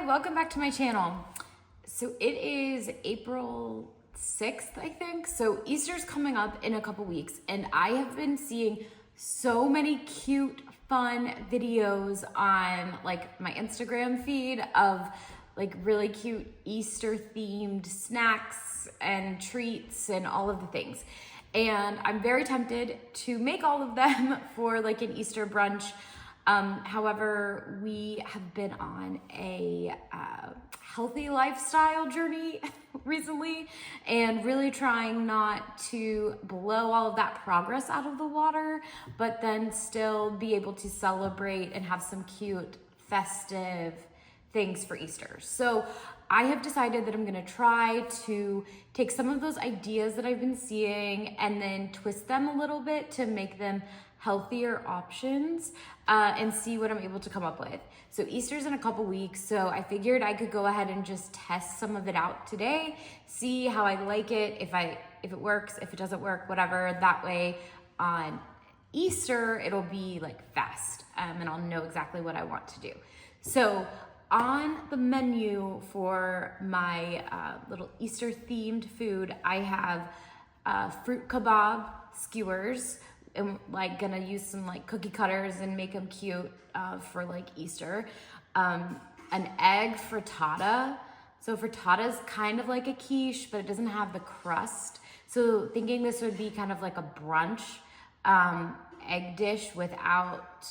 welcome back to my channel. So it is April 6th, I think. So Easter's coming up in a couple weeks, and I have been seeing so many cute, fun videos on like my Instagram feed of like really cute Easter themed snacks and treats and all of the things. And I'm very tempted to make all of them for like an Easter brunch. However, we have been on a healthy lifestyle journey recently and really trying not to blow all of that progress out of the water, but then still be able to celebrate and have some cute, festive things for Easter. So I have decided that I'm gonna try to take some of those ideas that I've been seeing and then twist them a little bit to make them healthier options and see what I'm able to come up with. So Easter's in a couple weeks, so I figured I could go ahead and just test some of it out today, see how I like it, if it works, if it doesn't work, whatever. That way on Easter, it'll be like fast and I'll know exactly what I want to do. So on the menu for my little Easter themed food, I have fruit kebab skewers. I'm like gonna use some like cookie cutters and make them cute for like Easter. An egg frittata. So frittata is kind of like a quiche, but it doesn't have the crust. So thinking this would be kind of like a brunch egg dish without,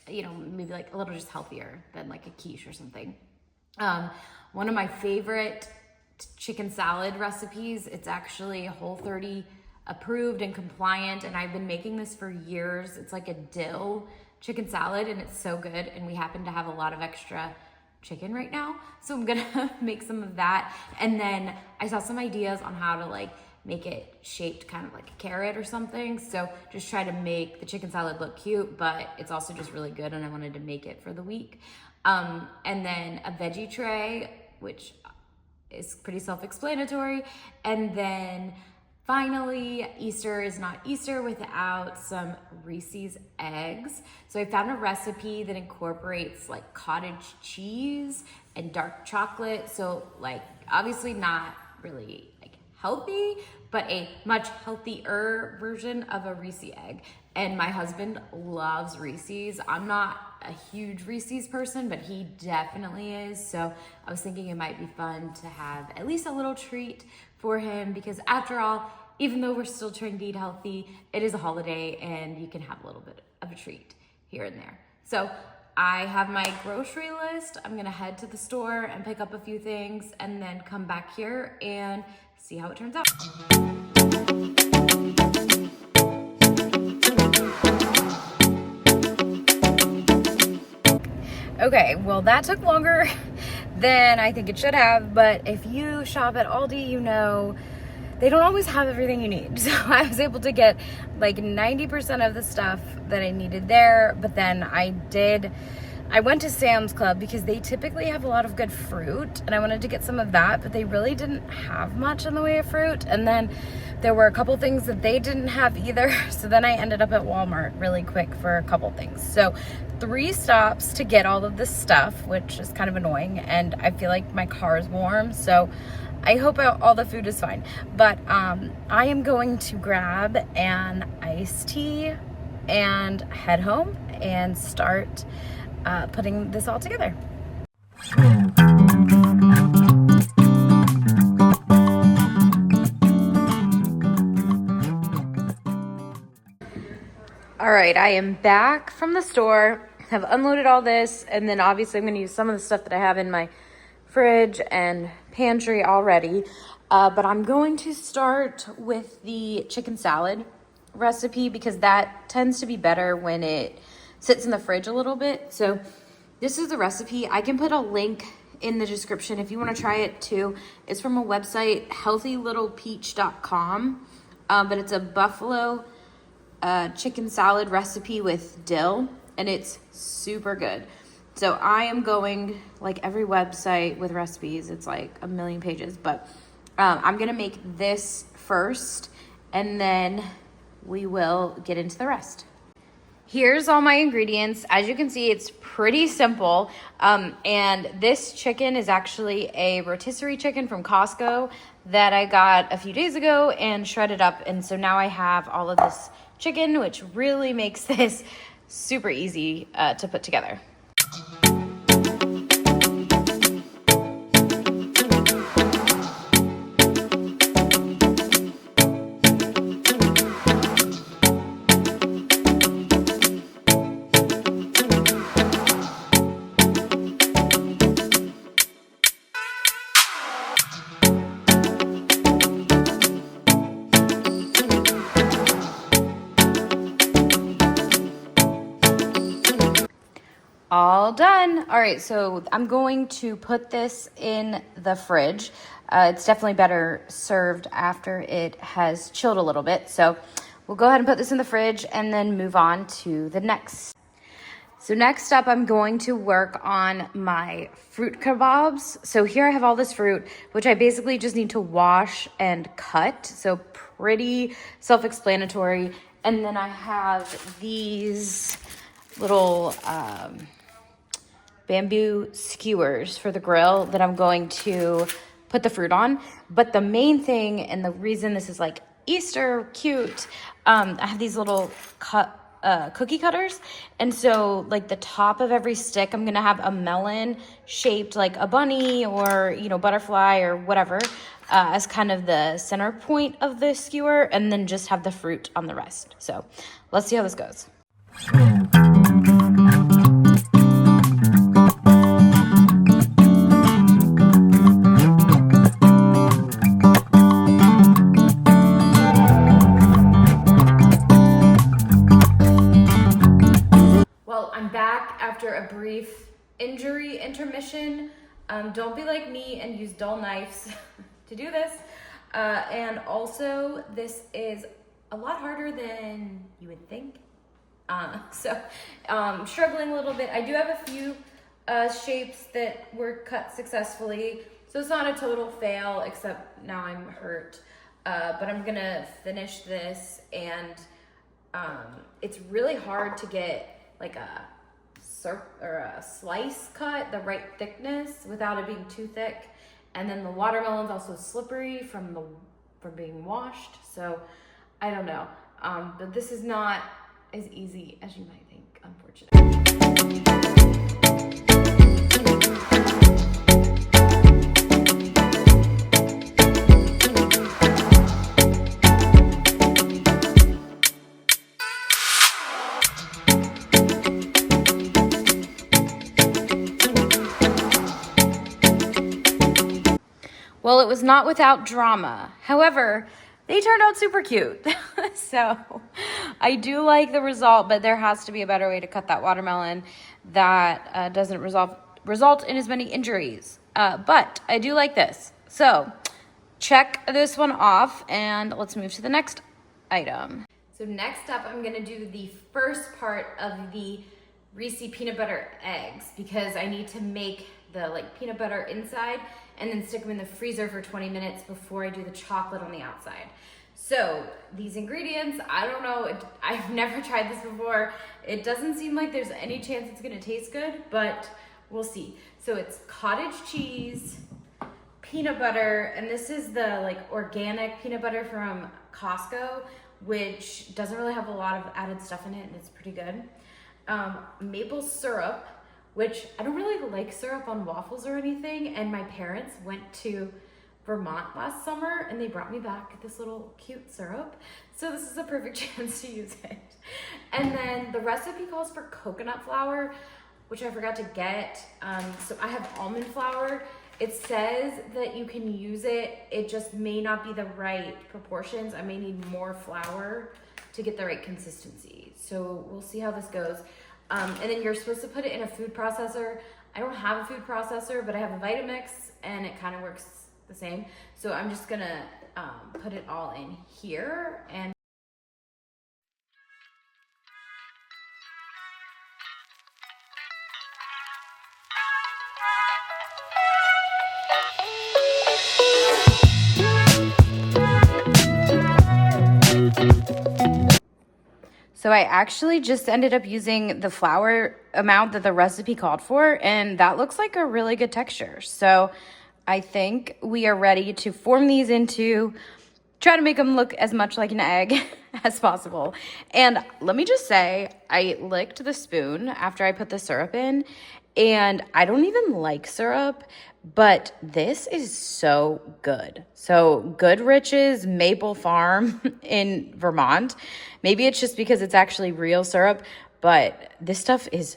you know, maybe like a little just healthier than like a quiche or something. One of my favorite chicken salad recipes, it's actually Whole30 approved and compliant, and I've been making this for years. It's like a dill chicken salad and it's so good, and we happen to have a lot of extra chicken right now, so I'm gonna make some of that. And then I saw some ideas on how to like make it shaped kind of like a carrot or something, so just try to make the chicken salad look cute, but it's also just really good, and I wanted to make it for the week. And then a veggie tray, which is pretty self-explanatory. And then finally, Easter is not Easter without some Reese's eggs. So I found a recipe that incorporates like cottage cheese and dark chocolate. So like obviously not really like healthy, but a much healthier version of a Reese egg. And my husband loves Reese's. I'm not a huge Reese's person, but he definitely is. So I was thinking it might be fun to have at least a little treat for him, because after all, even though we're still trying to eat healthy, it is a holiday and you can have a little bit of a treat here and there. So I have my grocery list. I'm gonna head to the store and pick up a few things and then come back here and see how it turns out. Okay, well that took longer than I think it should have, but if you shop at Aldi, you know they don't always have everything you need. So I was able to get like 90% of the stuff that I needed there, but then I went to Sam's Club because they typically have a lot of good fruit, and I wanted to get some of that, but they really didn't have much in the way of fruit. And then there were a couple things that they didn't have either. So then I ended up at Walmart really quick for a couple things. So 3 stops to get all of this stuff, which is kind of annoying. And I feel like my car is warm, so I hope all the food is fine. But I am going to grab an iced tea and head home and start putting this all together. All right, I am back from the store, have unloaded all this, and then obviously I'm gonna use some of the stuff that I have in my fridge and pantry already, but I'm going to start with the chicken salad recipe because that tends to be better when it sits in the fridge a little bit. So this is the recipe. I can put a link in the description if you want to try it too. It's from a website, healthylittlepeach.com, but it's a buffalo chicken salad recipe with dill, and it's super good. So I am going, like every website with recipes, it's like a million pages, but I'm gonna make this first and then we will get into the rest. Here's all my ingredients. As you can see, it's pretty simple. And this chicken is actually a rotisserie chicken from Costco that I got a few days ago and shredded up. And so now I have all of this chicken, which really makes this super easy to put together. All done. All right, so I'm going to put this in the fridge. It's definitely better served after it has chilled a little bit. So we'll go ahead and put this in the fridge and then move on to the next. So next up, I'm going to work on my fruit kebabs. So here I have all this fruit, which I basically just need to wash and cut. So pretty self-explanatory. And then I have these little bamboo skewers for the grill that I'm going to put the fruit on. But the main thing, and the reason this is like Easter cute, I have these little cookie cutters. And so like the top of every stick, I'm gonna have a melon shaped like a bunny or, you know, butterfly or whatever, as kind of the center point of the skewer, and then just have the fruit on the rest. So let's see how this goes. After a brief injury intermission. Don't be like me and use dull knives to do this. And also, this is a lot harder than you would think. Struggling a little bit. I do have a few shapes that were cut successfully, so it's not a total fail, except now I'm hurt. But I'm gonna finish this, and it's really hard to get like a slice cut, the right thickness without it being too thick. And then the watermelon's also slippery from being washed. So I don't know. But this is not as easy as you might think, unfortunately. Well, it was not without drama. However, they turned out super cute. So I do like the result, but there has to be a better way to cut that watermelon that doesn't result in as many injuries. But I do like this. So check this one off, and let's move to the next item. So next up, I'm gonna do the first part of the Reese peanut butter eggs, because I need to make the like peanut butter inside and then stick them in the freezer for 20 minutes before I do the chocolate on the outside. So these ingredients, I don't know, I've never tried this before. It doesn't seem like there's any chance it's gonna taste good, but we'll see. So it's cottage cheese, peanut butter, and this is the like organic peanut butter from Costco, which doesn't really have a lot of added stuff in it, and it's pretty good. Maple syrup, which I don't really like syrup on waffles or anything, and my parents went to Vermont last summer and they brought me back this little cute syrup, so this is a perfect chance to use it. And then the recipe calls for coconut flour, which I forgot to get. So I have almond flour. It says that you can use it, it just may not be the right proportions. I may need more flour to get the right consistency, so we'll see how this goes. And then you're supposed to put it in a food processor. I don't have a food processor, but I have a Vitamix, and it kind of works the same. So I'm just gonna put it all in here. And So So I actually just ended up using the flour amount that the recipe called for, and that looks like a really good texture. So I think we are ready to form these into, try to make them look as much like an egg as possible. And let me just say, I licked the spoon after I put the syrup in, and I don't even like syrup, but this is so good. So Goodrich's Maple Farm in Vermont. Maybe it's just because it's actually real syrup, but this stuff is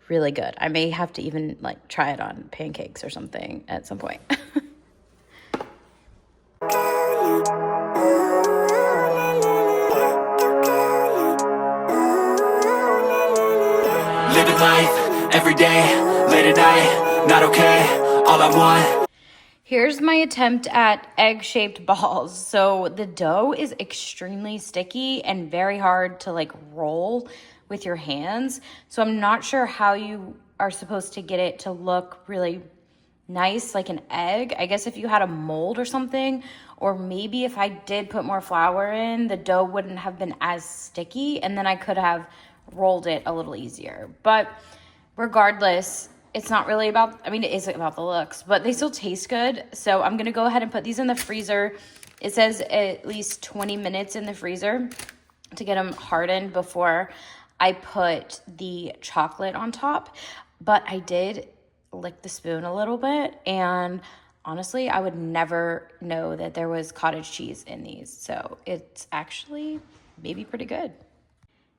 really good. I may have to even like try it on pancakes or something at some point. Living life, every day, late at night, not okay, all I want. Here's my attempt at egg-shaped balls. So the dough is extremely sticky and very hard to like roll with your hands. So I'm not sure how you are supposed to get it to look really nice like an egg. I guess if you had a mold or something, or maybe if I did put more flour in, the dough wouldn't have been as sticky, and then I could have rolled it a little easier. But regardless, it's not really about, I mean, it is about the looks, but they still taste good. So I'm gonna go ahead and put these in the freezer. It says at least 20 minutes in the freezer to get them hardened before I put the chocolate on top. But I did lick the spoon a little bit, and honestly, I would never know that there was cottage cheese in these. So it's actually maybe pretty good.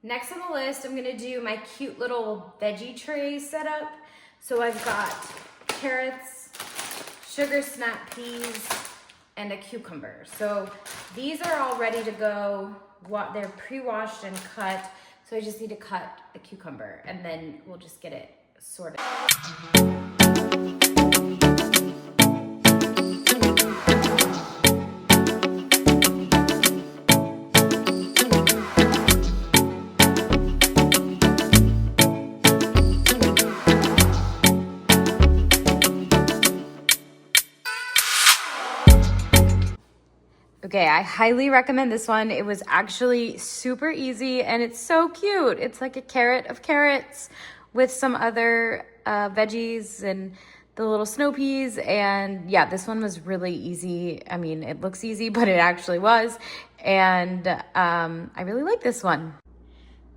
Next on the list, I'm gonna do my cute little veggie tray setup. So I've got carrots, sugar snap peas, and a cucumber. So these are all ready to go. They're pre-washed and cut. So I just need to cut the cucumber, and then we'll just get it sorted. Okay, I highly recommend this one. It was actually super easy and it's so cute. It's like a carrot of carrots with some other veggies and the little snow peas. And yeah, this one was really easy. I mean, it looks easy, but it actually was. And I really like this one.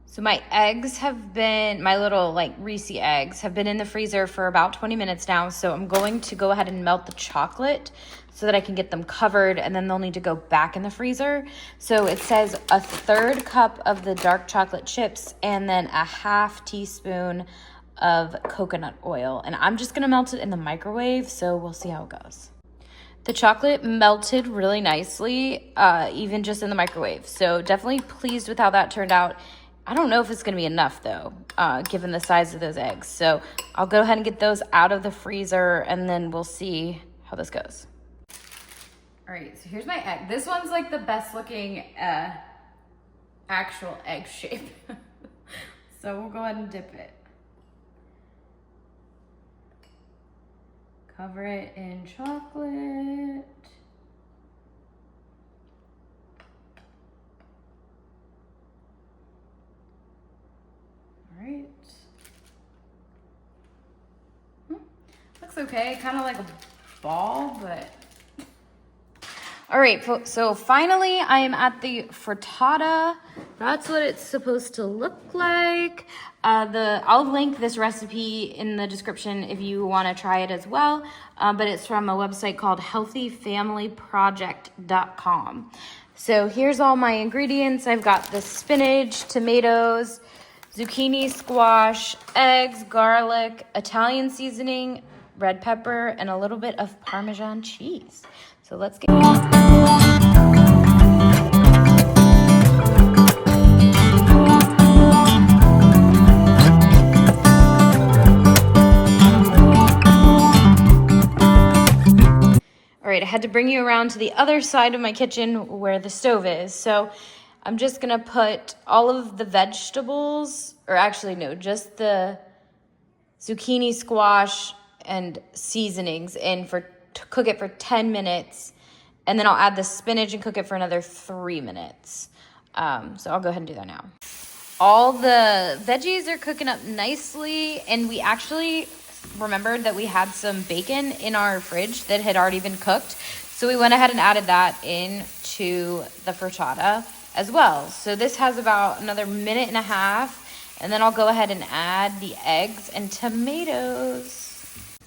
So my eggs have been, my little like Reese eggs have been in the freezer for about 20 minutes now. So I'm going to go ahead and melt the chocolate so that I can get them covered, and then they'll need to go back in the freezer. So it says a 1/3 cup of the dark chocolate chips and then a 1/2 teaspoon of coconut oil. And I'm just gonna melt it in the microwave, so we'll see how it goes. The chocolate melted really nicely, even just in the microwave. So definitely pleased with how that turned out. I don't know if it's gonna be enough though, given the size of those eggs. So I'll go ahead and get those out of the freezer, and then we'll see how this goes. All right, so here's my egg. This one's like the best looking actual egg shape. So we'll go ahead and dip it. Cover it in chocolate. All right. Looks okay, kind of like a ball, but. All right, so finally I am at the frittata. That's what it's supposed to look like. I'll link this recipe in the description if you want to try it as well. But it's from a website called healthyfamilyproject.com. So here's all my ingredients. I've got the spinach, tomatoes, zucchini, squash, eggs, garlic, Italian seasoning, red pepper, and a little bit of Parmesan cheese. So let's get All right, I had to bring you around to the other side of my kitchen where the stove is. So I'm just gonna put all of the vegetables, or actually no, just the zucchini, squash, and seasonings in to cook it for 10 minutes. And then I'll add the spinach and cook it for another 3 minutes. So I'll go ahead and do that now. all the veggies are cooking up nicely, and we actually remembered that we had some bacon in our fridge that had already been cooked. So we went ahead and added that into the frittata as well. So this has about another minute and a half, and then I'll go ahead and add the eggs and tomatoes.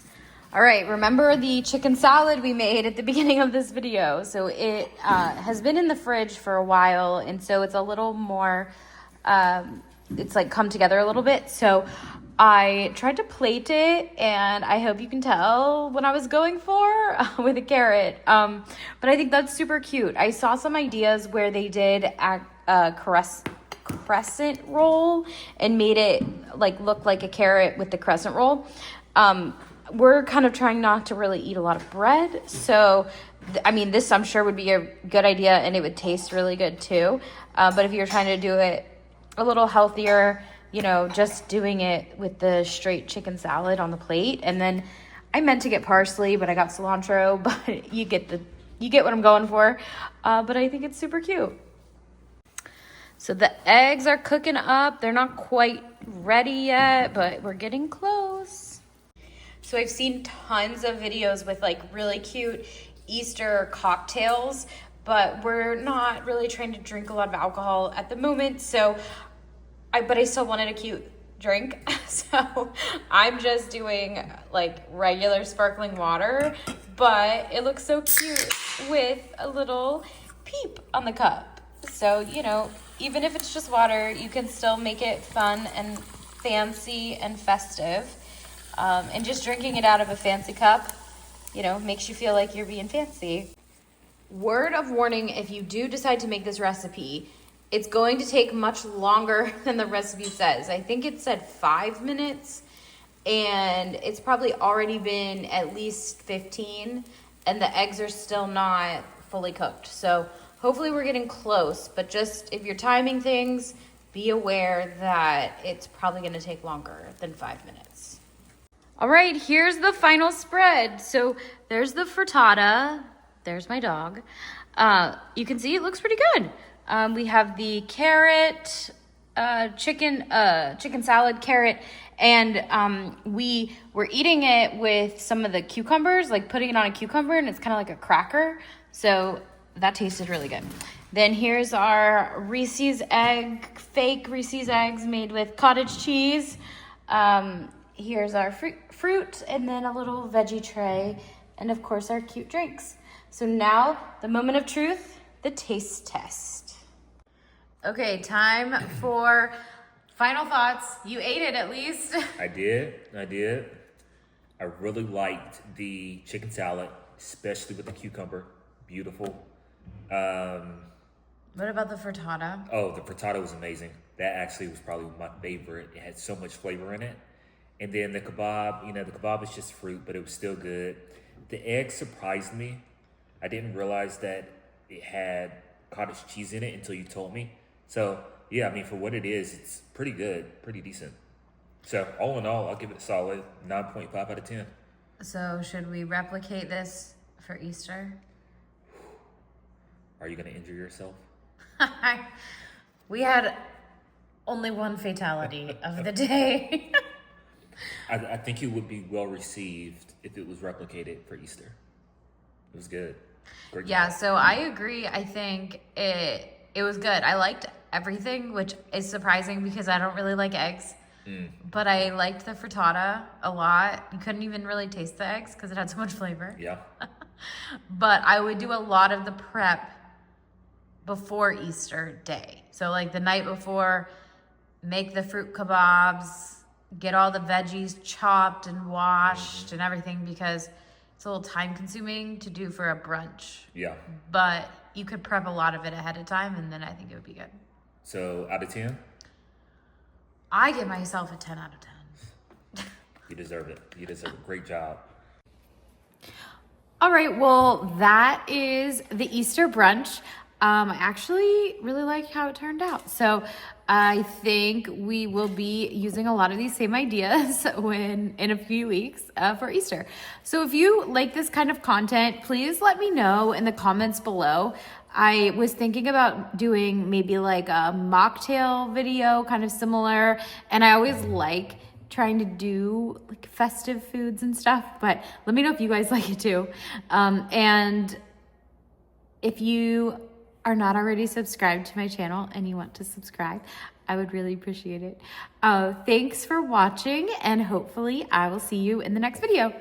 All right, remember the chicken salad we made at the beginning of this video? So it has been in the fridge for a while, and so it's a little more, it's like come together a little bit. So I tried to plate it, and I hope you can tell what I was going for with a carrot. But I think that's super cute. I saw some ideas where they did a crescent roll and made it like look like a carrot with the crescent roll. We're kind of trying not to really eat a lot of bread. So, I mean, this I'm sure would be a good idea, and it would taste really good too. But if you're trying to do it a little healthier, you know, just doing it with the straight chicken salad on the plate. And then I meant to get parsley, but I got cilantro, but you get what I'm going for. But I think it's super cute. So the eggs are cooking up. They're not quite ready yet, but we're getting close. So I've seen tons of videos with like really cute Easter cocktails, but we're not really trying to drink a lot of alcohol at the moment. So but I still wanted a cute drink. So I'm just doing like regular sparkling water, but it looks so cute with a little peep on the cup. So, you know, even if it's just water, you can still make it fun and fancy and festive. And just drinking it out of a fancy cup, you know, makes you feel like you're being fancy. Word of warning, if you do decide to make this recipe, it's going to take much longer than the recipe says. I think it said 5 minutes, and it's probably already been at least 15, and the eggs are still not fully cooked. So hopefully we're getting close, but just if you're timing things, be aware that it's probably going to take longer than 5 minutes. All right, here's the final spread. So there's the frittata. There's my dog. You can see it looks pretty good. We have the carrot, chicken salad, carrot, and we were eating it with some of the cucumbers, like putting it on a cucumber, and it's kind of like a cracker. So that tasted really good. Then here's our Reese's fake Reese's eggs made with cottage cheese. Here's our fruit, and then a little veggie tray, and of course our cute drinks. So now, the moment of truth, the taste test. Okay, time for final thoughts. You ate it at least. I did. I really liked the chicken salad, especially with the cucumber. Beautiful. What about the frittata? Oh, the frittata was amazing. That actually was probably my favorite. It had so much flavor in it. And then the kebab, the kebab is just fruit, but it was still good. The egg surprised me. I didn't realize that it had cottage cheese in it until you told me. So, yeah, I mean, for what it is, it's pretty good, pretty decent. So, all in all, I'll give it a solid 9.5 out of 10. So, should we replicate this for Easter? Are you going to injure yourself? We had only one fatality of the day. I think it would be well received if it was replicated for Easter. It was good. Great job. So I agree. I think it was good. I liked everything, which is surprising because I don't really like eggs. But I liked the frittata a lot. You couldn't even really taste the eggs because it had so much flavor. Yeah. But I would do a lot of the prep before Easter day. So like the night before, make the fruit kebabs, get all the veggies chopped and washed and everything, because it's a little time consuming to do for a brunch. Yeah. But you could prep a lot of it ahead of time, and then I think it would be good. So out of 10? I give myself a 10 out of 10. You deserve it. You deserve it. Great job. All right, well, that is the Easter brunch. I actually really like how it turned out. So I think we will be using a lot of these same ideas in a few weeks for Easter. So if you like this kind of content, please let me know in the comments below. I was thinking about doing maybe like a mocktail video, kind of similar. And I always like trying to do like festive foods and stuff, but let me know if you guys like it too. And if you are not already subscribed to my channel and you want to subscribe, I would really appreciate it. Thanks for watching, and hopefully I will see you in the next video.